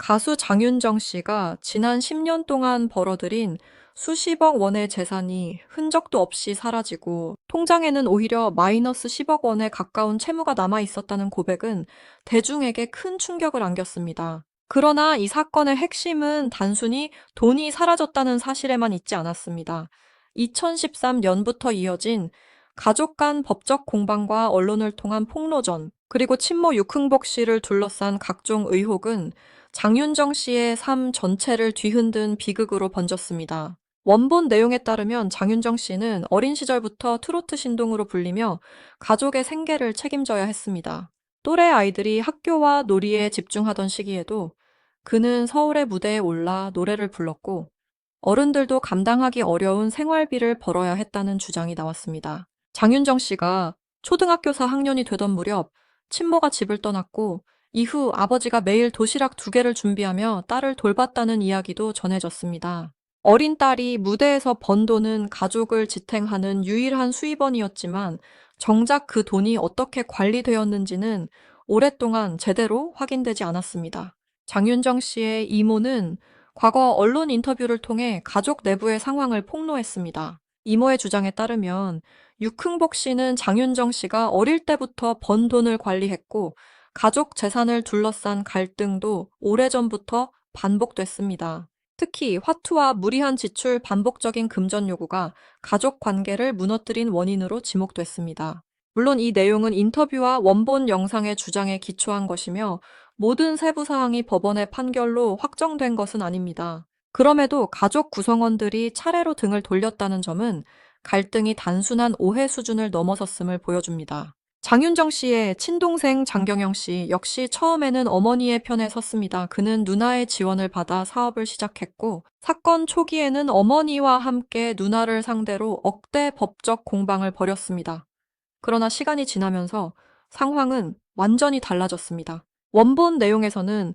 가수 장윤정 씨가 지난 10년 동안 벌어들인 수십억 원의 재산이 흔적도 없이 사라지고 통장에는 오히려 마이너스 10억 원에 가까운 채무가 남아 있었다는 고백은 대중에게 큰 충격을 안겼습니다. 그러나 이 사건의 핵심은 단순히 돈이 사라졌다는 사실에만 있지 않았습니다. 2013년부터 이어진 가족 간 법적 공방과 언론을 통한 폭로전, 그리고 친모 유흥복 씨를 둘러싼 각종 의혹은 장윤정 씨의 삶 전체를 뒤흔든 비극으로 번졌습니다. 원본 내용에 따르면 장윤정 씨는 어린 시절부터 트로트 신동으로 불리며 가족의 생계를 책임져야 했습니다. 또래 아이들이 학교와 놀이에 집중하던 시기에도 그는 서울의 무대에 올라 노래를 불렀고 어른들도 감당하기 어려운 생활비를 벌어야 했다는 주장이 나왔습니다. 장윤정 씨가 초등학교 4학년이 되던 무렵 친모가 집을 떠났고 이후 아버지가 매일 도시락 2개를 준비하며 딸을 돌봤다는 이야기도 전해졌습니다. 어린 딸이 무대에서 번 돈은 가족을 지탱하는 유일한 수입원이었지만 정작 그 돈이 어떻게 관리되었는지는 오랫동안 제대로 확인되지 않았습니다. 장윤정 씨의 이모는 과거 언론 인터뷰를 통해 가족 내부의 상황을 폭로했습니다. 이모의 주장에 따르면 유흥복 씨는 장윤정 씨가 어릴 때부터 번 돈을 관리했고 가족 재산을 둘러싼 갈등도 오래전부터 반복됐습니다. 특히 화투와 무리한 지출, 반복적인 금전 요구가 가족 관계를 무너뜨린 원인으로 지목됐습니다. 물론 이 내용은 인터뷰와 원본 영상의 주장에 기초한 것이며 모든 세부 사항이 법원의 판결로 확정된 것은 아닙니다. 그럼에도 가족 구성원들이 차례로 등을 돌렸다는 점은 갈등이 단순한 오해 수준을 넘어섰음을 보여줍니다. 장윤정 씨의 친동생 장경영 씨 역시 처음에는 어머니의 편에 섰습니다. 그는 누나의 지원을 받아 사업을 시작했고 사건 초기에는 어머니와 함께 누나를 상대로 억대 법적 공방을 벌였습니다. 그러나 시간이 지나면서 상황은 완전히 달라졌습니다. 원본 내용에서는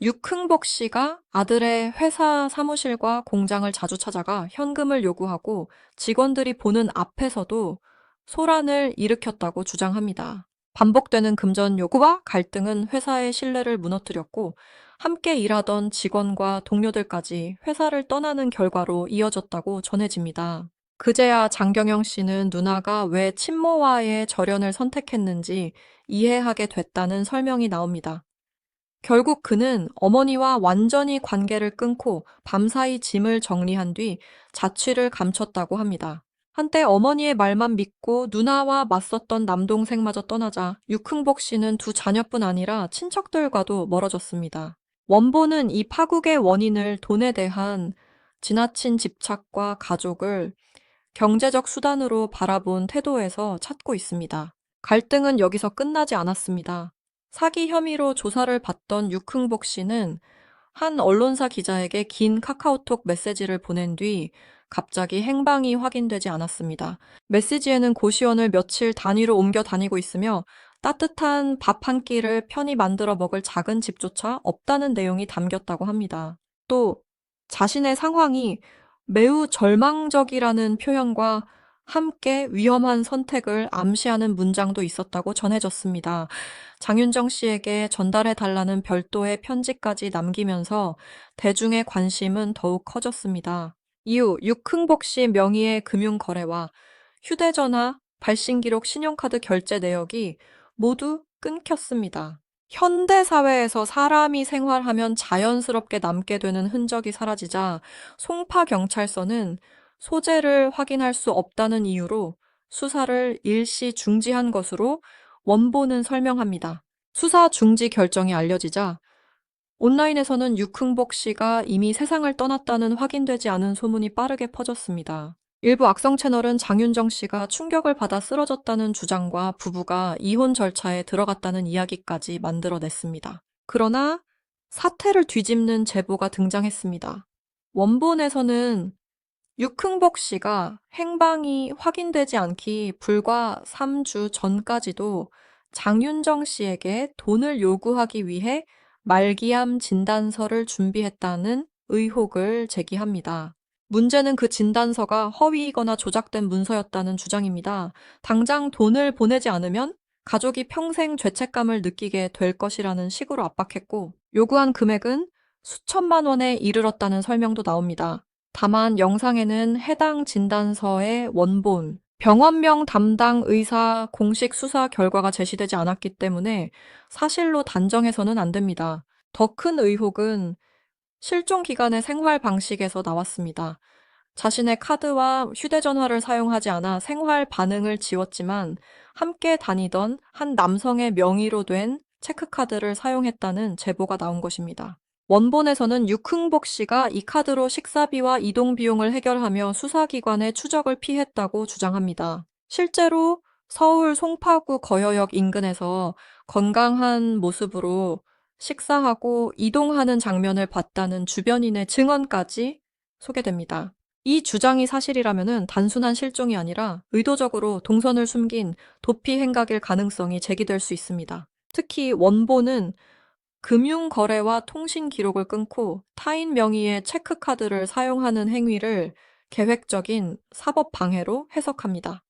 유흥복 씨가 아들의 회사 사무실과 공장을 자주 찾아가 현금을 요구하고 직원들이 보는 앞에서도 소란을 일으켰다고 주장합니다. 반복되는 금전 요구와 갈등은 회사의 신뢰를 무너뜨렸고 함께 일하던 직원과 동료들까지 회사를 떠나는 결과로 이어졌다고 전해집니다. 그제야 장경영 씨는 누나가 왜 친모와의 절연을 선택했는지 이해하게 됐다는 설명이 나옵니다. 결국 그는 어머니와 완전히 관계를 끊고 밤사이 짐을 정리한 뒤 자취를 감췄다고 합니다. 한때 어머니의 말만 믿고 누나와 맞섰던 남동생마저 떠나자 유흥복 씨는 두 자녀뿐 아니라 친척들과도 멀어졌습니다. 원본은 이 파국의 원인을 돈에 대한 지나친 집착과 가족을 경제적 수단으로 바라본 태도에서 찾고 있습니다. 갈등은 여기서 끝나지 않았습니다. 사기 혐의로 조사를 받던 유흥복 씨는 한 언론사 기자에게 긴 카카오톡 메시지를 보낸 뒤 갑자기 행방이 확인되지 않았습니다. 메시지에는 고시원을 며칠 단위로 옮겨 다니고 있으며 따뜻한 밥 한 끼를 편히 만들어 먹을 작은 집조차 없다는 내용이 담겼다고 합니다. 또 자신의 상황이 매우 절망적이라는 표현과 함께 위험한 선택을 암시하는 문장도 있었다고 전해졌습니다. 장윤정 씨에게 전달해달라는 별도의 편지까지 남기면서 대중의 관심은 더욱 커졌습니다. 이후 유흥복 씨 명의의 금융거래와 휴대전화, 발신기록, 신용카드 결제 내역이 모두 끊겼습니다. 현대사회에서 사람이 생활하면 자연스럽게 남게 되는 흔적이 사라지자 송파경찰서는 소재를 확인할 수 없다는 이유로 수사를 일시 중지한 것으로 원본은 설명합니다. 수사 중지 결정이 알려지자 온라인에서는 유흥복 씨가 이미 세상을 떠났다는 확인되지 않은 소문이 빠르게 퍼졌습니다. 일부 악성 채널은 장윤정 씨가 충격을 받아 쓰러졌다는 주장과 부부가 이혼 절차에 들어갔다는 이야기까지 만들어냈습니다. 그러나 사태를 뒤집는 제보가 등장했습니다. 원본에서는 유흥복 씨가 행방이 확인되지 않기 불과 3주 전까지도 장윤정 씨에게 돈을 요구하기 위해 말기암 진단서를 준비했다는 의혹을 제기합니다. 문제는 그 진단서가 허위이거나 조작된 문서였다는 주장입니다. 당장 돈을 보내지 않으면 가족이 평생 죄책감을 느끼게 될 것이라는 식으로 압박했고 요구한 금액은 수천만 원에 이르렀다는 설명도 나옵니다. 다만 영상에는 해당 진단서의 원본, 병원명 담당 의사 공식 수사 결과가 제시되지 않았기 때문에 사실로 단정해서는 안 됩니다. 더 큰 의혹은 실종 기간의 생활 방식에서 나왔습니다. 자신의 카드와 휴대전화를 사용하지 않아 생활 반응을 지웠지만 함께 다니던 한 남성의 명의로 된 체크카드를 사용했다는 제보가 나온 것입니다. 원본에서는 육흥복 씨가 이 카드로 식사비와 이동 비용을 해결하며 수사기관의 추적을 피했다고 주장합니다. 실제로 서울 송파구 거여역 인근에서 건강한 모습으로 식사하고 이동하는 장면을 봤다는 주변인의 증언까지 소개됩니다. 이 주장이 사실이라면 단순한 실종이 아니라 의도적으로 동선을 숨긴 도피 행각일 가능성이 제기될 수 있습니다. 특히 원본은 금융거래와 통신 기록을 끊고 타인 명의의 체크카드를 사용하는 행위를 계획적인 사법방해로 해석합니다.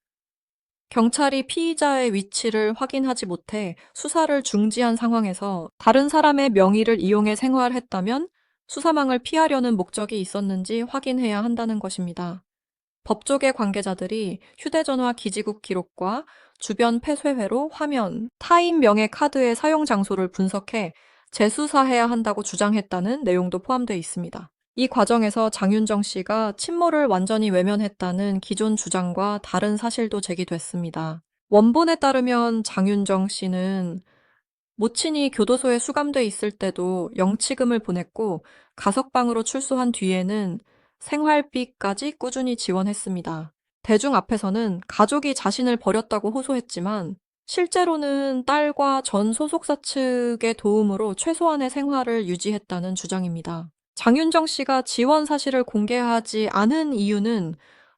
경찰이 피의자의 위치를 확인하지 못해 수사를 중지한 상황에서 다른 사람의 명의를 이용해 생활했다면 수사망을 피하려는 목적이 있었는지 확인해야 한다는 것입니다. 법조계 관계자들이 휴대전화 기지국 기록과 주변 폐쇄회로 화면, 타인 명의 카드의 사용 장소를 분석해 재수사해야 한다고 주장했다는 내용도 포함되어 있습니다. 이 과정에서 장윤정 씨가 친모를 완전히 외면했다는 기존 주장과 다른 사실도 제기됐습니다. 원본에 따르면 장윤정 씨는 모친이 교도소에 수감돼 있을 때도 영치금을 보냈고 가석방으로 출소한 뒤에는 생활비까지 꾸준히 지원했습니다. 대중 앞에서는 가족이 자신을 버렸다고 호소했지만 실제로는 딸과 전 소속사 측의 도움으로 최소한의 생활을 유지했다는 주장입니다. 장윤정 씨가 지원 사실을 공개하지 않은 이유는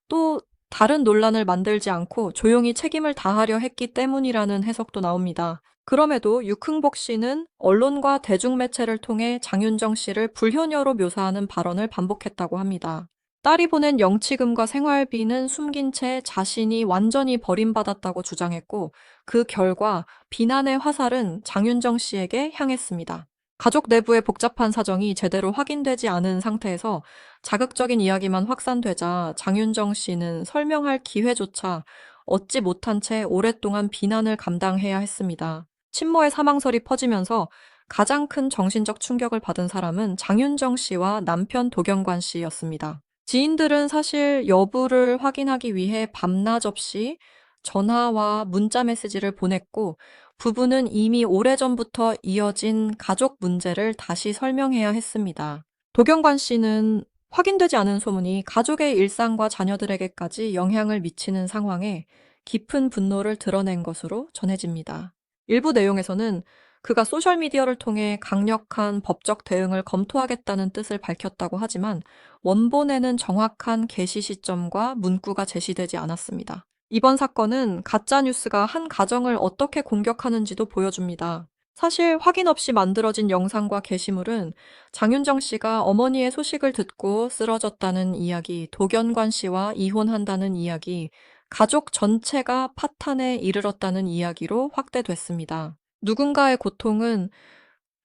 또 다른 논란을 만들지 않고 조용히 책임을 다하려 했기 때문이라는 해석도 나옵니다. 그럼에도 육흥복 씨는 언론과 대중매체를 통해 장윤정 씨를 불효녀로 묘사하는 발언을 반복했다고 합니다. 딸이 보낸 영치금과 생활비는 숨긴 채 자신이 완전히 버림받았다고 주장했고 그 결과 비난의 화살은 장윤정 씨에게 향했습니다. 가족 내부의 복잡한 사정이 제대로 확인되지 않은 상태에서 자극적인 이야기만 확산되자 장윤정 씨는 설명할 기회조차 얻지 못한 채 오랫동안 비난을 감당해야 했습니다. 친모의 사망설이 퍼지면서 가장 큰 정신적 충격을 받은 사람은 장윤정 씨와 남편 도경관 씨였습니다. 지인들은 사실 여부를 확인하기 위해 밤낮 없이 전화와 문자 메시지를 보냈고 부부는 이미 오래전부터 이어진 가족 문제를 다시 설명해야 했습니다. 도경관 씨는 확인되지 않은 소문이 가족의 일상과 자녀들에게까지 영향을 미치는 상황에 깊은 분노를 드러낸 것으로 전해집니다. 일부 내용에서는 그가 소셜미디어를 통해 강력한 법적 대응을 검토하겠다는 뜻을 밝혔다고 하지만 원본에는 정확한 게시 시점과 문구가 제시되지 않았습니다. 이번 사건은 가짜뉴스가 한 가정을 어떻게 공격하는지도 보여줍니다. 사실 확인 없이 만들어진 영상과 게시물은 장윤정 씨가 어머니의 소식을 듣고 쓰러졌다는 이야기, 도견관 씨와 이혼한다는 이야기, 가족 전체가 파탄에 이르렀다는 이야기로 확대됐습니다. 누군가의 고통은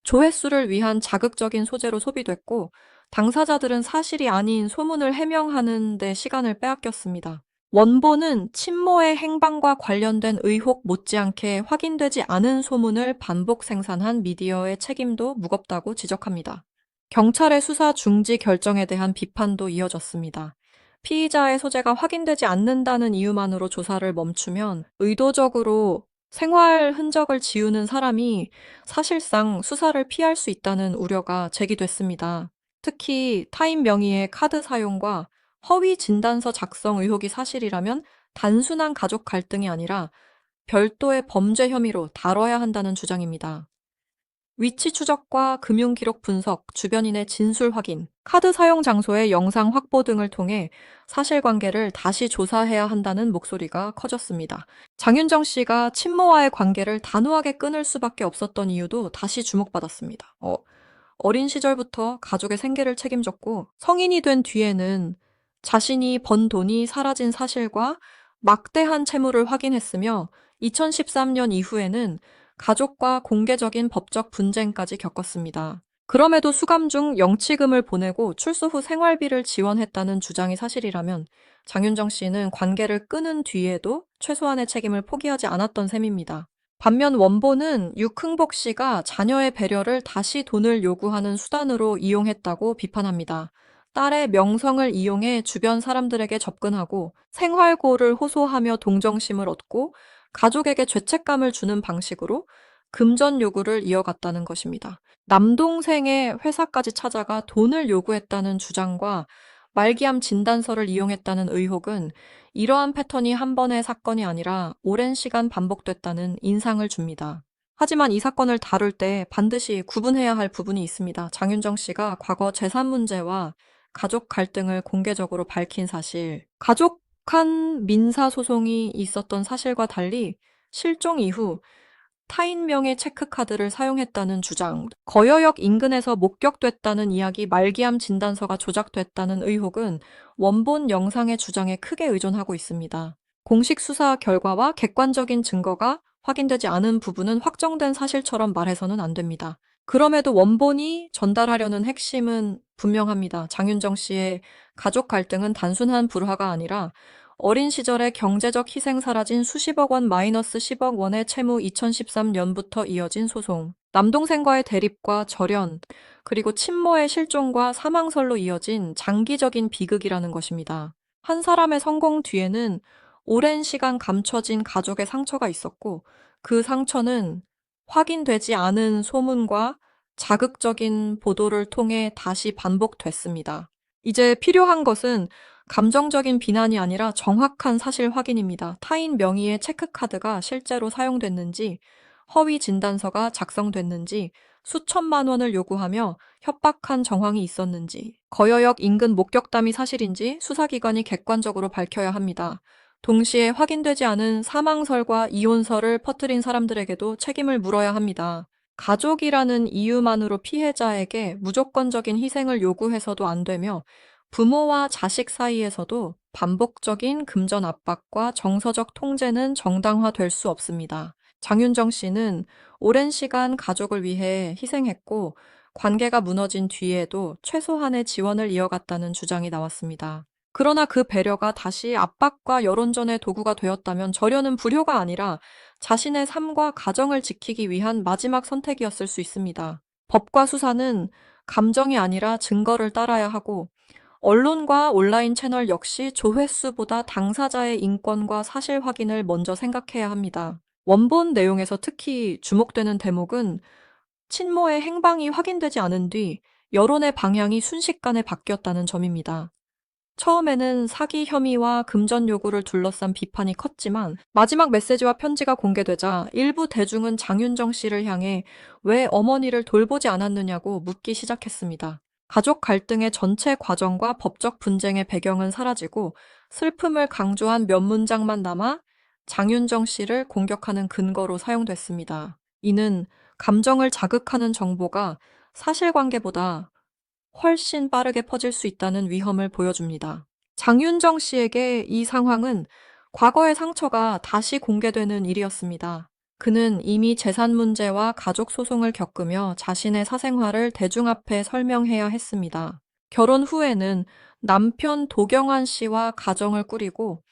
조회수를 위한 자극적인 소재로 소비됐고 당사자들은 사실이 아닌 소문을 해명하는 데 시간을 빼앗겼습니다. 원본은 친모의 행방과 관련된 의혹 못지않게 확인되지 않은 소문을 반복 생산한 미디어의 책임도 무겁다고 지적합니다. 경찰의 수사 중지 결정에 대한 비판도 이어졌습니다. 피의자의 소재가 확인되지 않는다는 이유만으로 조사를 멈추면 의도적으로 생활 흔적을 지우는 사람이 사실상 수사를 피할 수 있다는 우려가 제기됐습니다. 특히 타인 명의의 카드 사용과 허위 진단서 작성 의혹이 사실이라면 단순한 가족 갈등이 아니라 별도의 범죄 혐의로 다뤄야 한다는 주장입니다. 위치 추적과 금융기록 분석, 주변인의 진술 확인, 카드 사용 장소의 영상 확보 등을 통해 사실관계를 다시 조사해야 한다는 목소리가 커졌습니다. 장윤정 씨가 친모와의 관계를 단호하게 끊을 수밖에 없었던 이유도 다시 주목받았습니다. 어린 시절부터 가족의 생계를 책임졌고 성인이 된 뒤에는 자신이 번 돈이 사라진 사실과 막대한 채무를 확인했으며 2013년 이후에는 가족과 공개적인 법적 분쟁까지 겪었습니다. 그럼에도 수감 중 영치금을 보내고 출소 후 생활비를 지원했다는 주장이 사실이라면 장윤정 씨는 관계를 끊은 뒤에도 최소한의 책임을 포기하지 않았던 셈입니다. 반면 원본은 육흥복 씨가 자녀의 배려를 다시 돈을 요구하는 수단으로 이용했다고 비판합니다. 딸의 명성을 이용해 주변 사람들에게 접근하고 생활고를 호소하며 동정심을 얻고 가족에게 죄책감을 주는 방식으로 금전 요구를 이어갔다는 것입니다. 남동생의 회사까지 찾아가 돈을 요구했다는 주장과 말기암 진단서를 이용했다는 의혹은 이러한 패턴이 한 번의 사건이 아니라 오랜 시간 반복됐다는 인상을 줍니다. 하지만 이 사건을 다룰 때 반드시 구분해야 할 부분이 있습니다. 장윤정 씨가 과거 재산 문제와 가족 갈등을 공개적으로 밝힌 사실, 가족 간 민사소송이 있었던 사실과 달리 실종 이후 타인 명의 체크카드를 사용했다는 주장, 거여역 인근에서 목격됐다는 이야기, 말기암 진단서가 조작됐다는 의혹은 원본 영상의 주장에 크게 의존하고 있습니다. 공식 수사 결과와 객관적인 증거가 확인되지 않은 부분은 확정된 사실처럼 말해서는 안 됩니다. 그럼에도 원본이 전달하려는 핵심은 분명합니다. 장윤정 씨의 가족 갈등은 단순한 불화가 아니라 어린 시절의 경제적 희생 사라진 수십억 원 마이너스 10억 원의 채무 2013년부터 이어진 소송, 남동생과의 대립과 절연, 그리고 친모의 실종과 사망설로 이어진 장기적인 비극이라는 것입니다. 한 사람의 성공 뒤에는 오랜 시간 감춰진 가족의 상처가 있었고, 그 상처는 확인되지 않은 소문과 자극적인 보도를 통해 다시 반복됐습니다. 이제 필요한 것은 감정적인 비난이 아니라 정확한 사실 확인입니다. 타인 명의의 체크카드가 실제로 사용됐는지, 허위 진단서가 작성됐는지, 수천만 원을 요구하며 협박한 정황이 있었는지, 거여역 인근 목격담이 사실인지 수사기관이 객관적으로 밝혀야 합니다. 동시에 확인되지 않은 사망설과 이혼설을 퍼뜨린 사람들에게도 책임을 물어야 합니다. 가족이라는 이유만으로 피해자에게 무조건적인 희생을 요구해서도 안 되며 부모와 자식 사이에서도 반복적인 금전 압박과 정서적 통제는 정당화될 수 없습니다. 장윤정 씨는 오랜 시간 가족을 위해 희생했고 관계가 무너진 뒤에도 최소한의 지원을 이어갔다는 주장이 나왔습니다. 그러나 그 배려가 다시 압박과 여론전의 도구가 되었다면 절여는 불효가 아니라 자신의 삶과 가정을 지키기 위한 마지막 선택이었을 수 있습니다. 법과 수사는 감정이 아니라 증거를 따라야 하고 언론과 온라인 채널 역시 조회수보다 당사자의 인권과 사실 확인을 먼저 생각해야 합니다. 원본 내용에서 특히 주목되는 대목은 친모의 행방이 확인되지 않은 뒤 여론의 방향이 순식간에 바뀌었다는 점입니다. 처음에는 사기 혐의와 금전 요구를 둘러싼 비판이 컸지만 마지막 메시지와 편지가 공개되자 일부 대중은 장윤정 씨를 향해 왜 어머니를 돌보지 않았느냐고 묻기 시작했습니다. 가족 갈등의 전체 과정과 법적 분쟁의 배경은 사라지고 슬픔을 강조한 몇 문장만 남아 장윤정 씨를 공격하는 근거로 사용됐습니다. 이는 감정을 자극하는 정보가 사실관계보다 훨씬 빠르게 퍼질 수 있다는 위험을 보여줍니다. 장윤정 씨에게 이 상황은 과거의 상처가 다시 공개되는 일이었습니다. 그는 이미 재산 문제와 가족 소송을 겪으며 자신의 사생활을 대중 앞에 설명해야 했습니다. 결혼 후에는 남편 도경환 씨와 가정을 꾸리고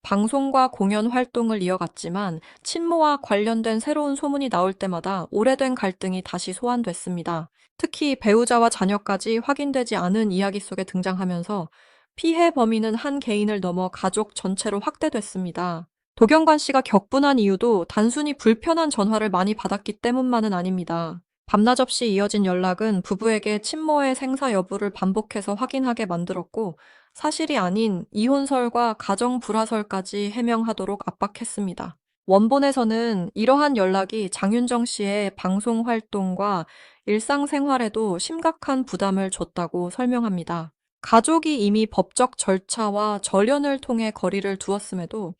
방송과 공연 활동을 이어갔지만 친모와 관련된 새로운 소문이 나올 때마다 오래된 갈등이 다시 소환됐습니다. 특히 배우자와 자녀까지 확인되지 않은 이야기 속에 등장하면서 피해 범위는 한 개인을 넘어 가족 전체로 확대됐습니다. 도경관 씨가 격분한 이유도 단순히 불편한 전화를 많이 받았기 때문만은 아닙니다. 밤낮 없이 이어진 연락은 부부에게 친모의 생사 여부를 반복해서 확인하게 만들었고 사실이 아닌 이혼설과 가정 불화설까지 해명하도록 압박했습니다. 원본에서는 이러한 연락이 장윤정 씨의 방송 활동과 일상생활에도 심각한 부담을 줬다고 설명합니다. 가족이 이미 법적 절차와 절연을 통해 거리를 두었음에도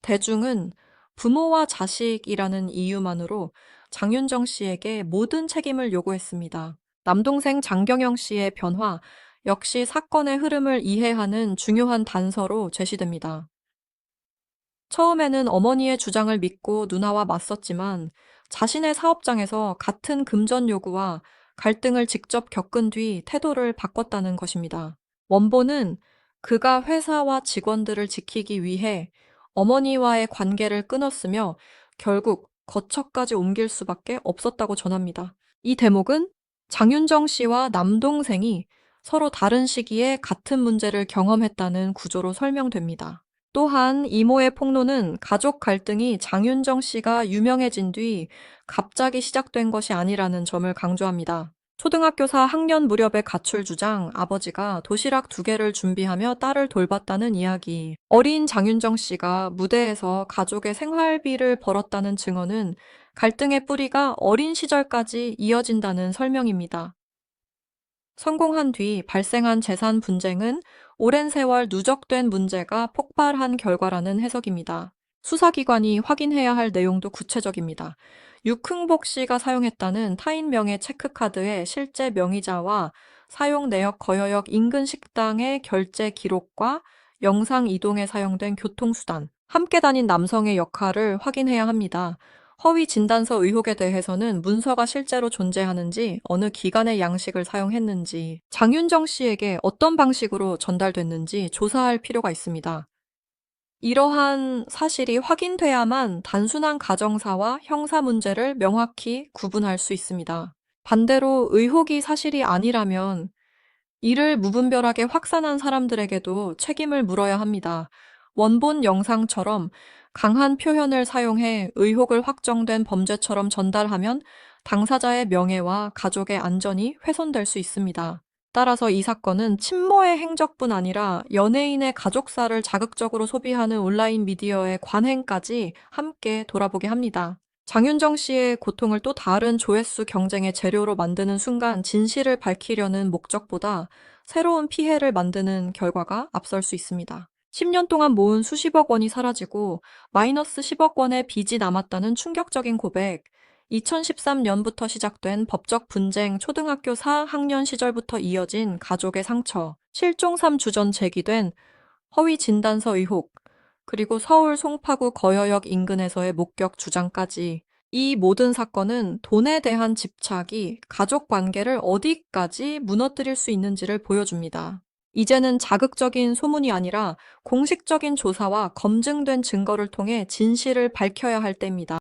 대중은 부모와 자식이라는 이유만으로 장윤정 씨에게 모든 책임을 요구했습니다. 남동생 장경영 씨의 변화 역시 사건의 흐름을 이해하는 중요한 단서로 제시됩니다. 처음에는 어머니의 주장을 믿고 누나와 맞섰지만 자신의 사업장에서 같은 금전 요구와 갈등을 직접 겪은 뒤 태도를 바꿨다는 것입니다. 원본은 그가 회사와 직원들을 지키기 위해 어머니와의 관계를 끊었으며 결국 거처까지 옮길 수밖에 없었다고 전합니다. 이 대목은 장윤정 씨와 남동생이 서로 다른 시기에 같은 문제를 경험했다는 구조로 설명됩니다. 또한 이모의 폭로는 가족 갈등이 장윤정 씨가 유명해진 뒤 갑자기 시작된 것이 아니라는 점을 강조합니다. 초등학교 4학년 무렵에 가출 주장 아버지가 도시락 2개를 준비하며 딸을 돌봤다는 이야기. 어린 장윤정 씨가 무대에서 가족의 생활비를 벌었다는 증언은 갈등의 뿌리가 어린 시절까지 이어진다는 설명입니다. 성공한 뒤 발생한 재산 분쟁은 오랜 세월 누적된 문제가 폭발한 결과라는 해석입니다. 수사기관이 확인해야 할 내용도 구체적입니다. 육흥복 씨가 사용했다는 타인 명의 체크카드의 실제 명의자와 사용 내역 거여역 인근 식당의 결제 기록과 영상 이동에 사용된 교통수단, 함께 다닌 남성의 역할을 확인해야 합니다. 허위 진단서 의혹에 대해서는 문서가 실제로 존재하는지, 어느 기관의 양식을 사용했는지, 장윤정 씨에게 어떤 방식으로 전달됐는지 조사할 필요가 있습니다. 이러한 사실이 확인돼야만 단순한 가정사와 형사 문제를 명확히 구분할 수 있습니다. 반대로 의혹이 사실이 아니라면 이를 무분별하게 확산한 사람들에게도 책임을 물어야 합니다. 원본 영상처럼 강한 표현을 사용해 의혹을 확정된 범죄처럼 전달하면 당사자의 명예와 가족의 안전이 훼손될 수 있습니다. 따라서 이 사건은 친모의 행적뿐 아니라 연예인의 가족사를 자극적으로 소비하는 온라인 미디어의 관행까지 함께 돌아보게 합니다. 장윤정 씨의 고통을 또 다른 조회수 경쟁의 재료로 만드는 순간 진실을 밝히려는 목적보다 새로운 피해를 만드는 결과가 앞설 수 있습니다. 10년 동안 모은 수십억 원이 사라지고 마이너스 10억 원의 빚이 남았다는 충격적인 고백, 2013년부터 시작된 법적 분쟁, 초등학교 4학년 시절부터 이어진 가족의 상처, 실종 3주 전 제기된 허위 진단서 의혹, 그리고 서울 송파구 거여역 인근에서의 목격 주장까지, 이 모든 사건은 돈에 대한 집착이 가족 관계를 어디까지 무너뜨릴 수 있는지를 보여줍니다. 이제는 자극적인 소문이 아니라 공식적인 조사와 검증된 증거를 통해 진실을 밝혀야 할 때입니다.